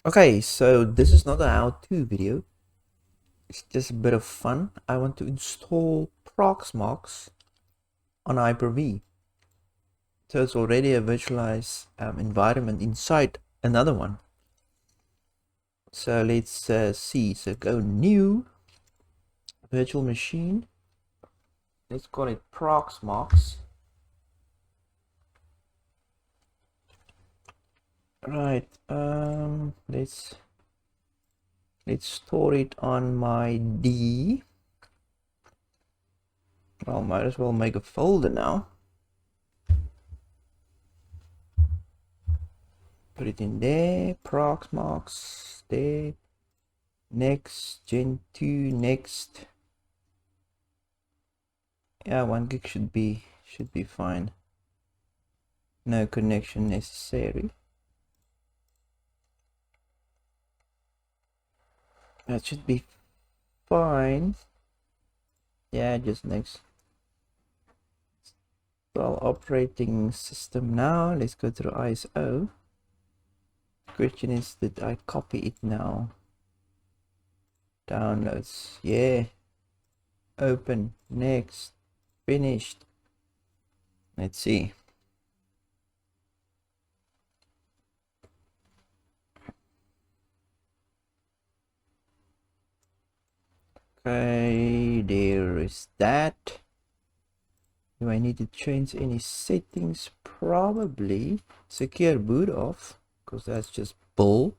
Okay, so this is not a how-to video. It's just a bit of fun. I want to install Proxmox on Hyper-V. So it's already a virtualized environment inside another one. So let's see. So go new virtual machine. Let's call it Proxmox. Right. Let's store it on my D. Well, might as well make a folder now. Put it in there. Proxmox there. Next, Gen 2, next. Yeah, 1 gig should be fine. No connection necessary. That should be fine. Yeah, just next. Well, operating system now. Let's go to the ISO. Question is, did I copy it now? Downloads. Yeah. Open. Next. Finished. Let's see. Okay, there is that. Do I need to change any settings? Probably. Secure boot off, because that's just bull.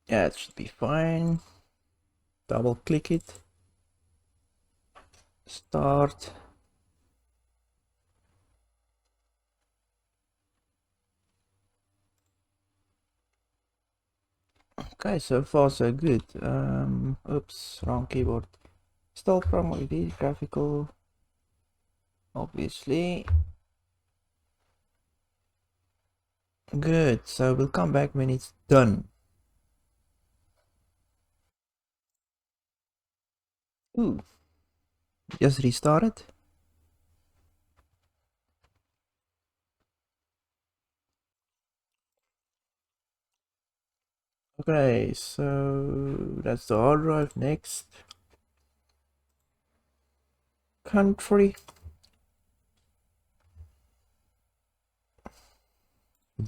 Yeah, it should be fine. Double click it. Start. Okay, so far so good. Oops, wrong keyboard. Still probably graphical. Obviously. Good, so we'll come back when it's done. Ooh. Just restart it. Okay, so that's the hard drive. Next. Country.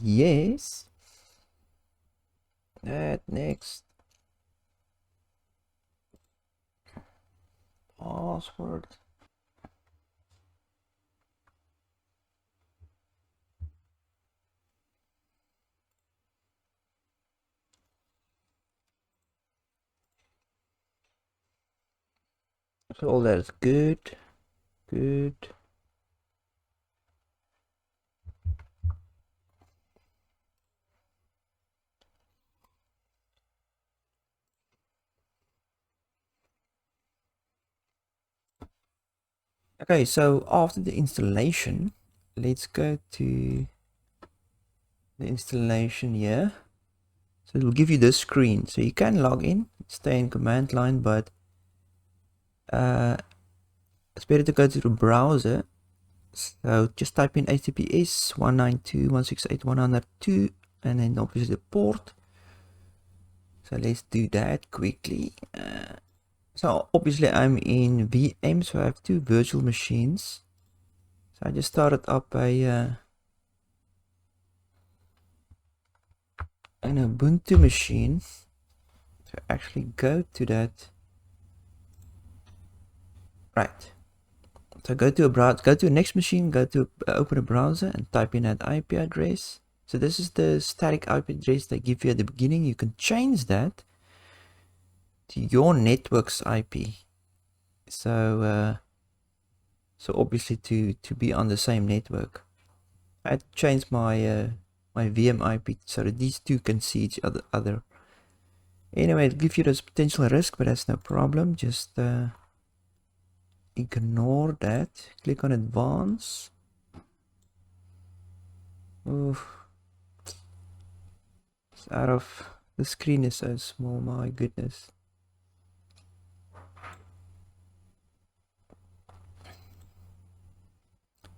Yes. That next. Password. So all that is good. Good. Okay, so after the installation, let's go to the installation here. So it will give you this screen. So you can log in, stay in command line, but it's better to go to the browser. So just type in HTTPS 192.168.102 and then obviously the port. So let's do that quickly. So obviously I'm in VM, so I have two virtual machines. So I just started up an Ubuntu machine. So actually go to that. Right. So go to a browser, go to a next machine, go to open a browser and type in that IP address. So this is the static IP address they give you at the beginning. You can change that to your network's IP. So so obviously to be on the same network. I had to change my my VM IP so that these two can see each other. Anyway, it gives you this potential risk, but that's no problem. Just ignore that. Click on advance. Oof. It's out of the screen is so small, my goodness.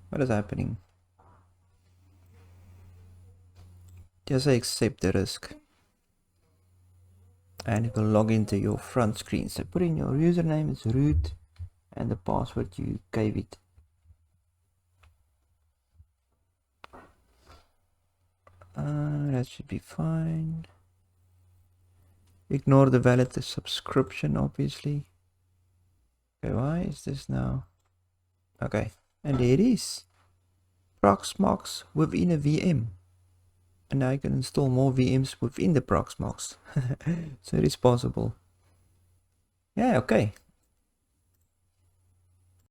What is happening? Just say accept the risk. And it will log into your front screen. So put in your username, it's root, and the password you gave it. That should be fine. Ignore the valid subscription, obviously. Okay, why is this now? Okay, and there it is. Proxmox within a VM. And now I can install more VMs within the Proxmox. So it is possible. Yeah, okay.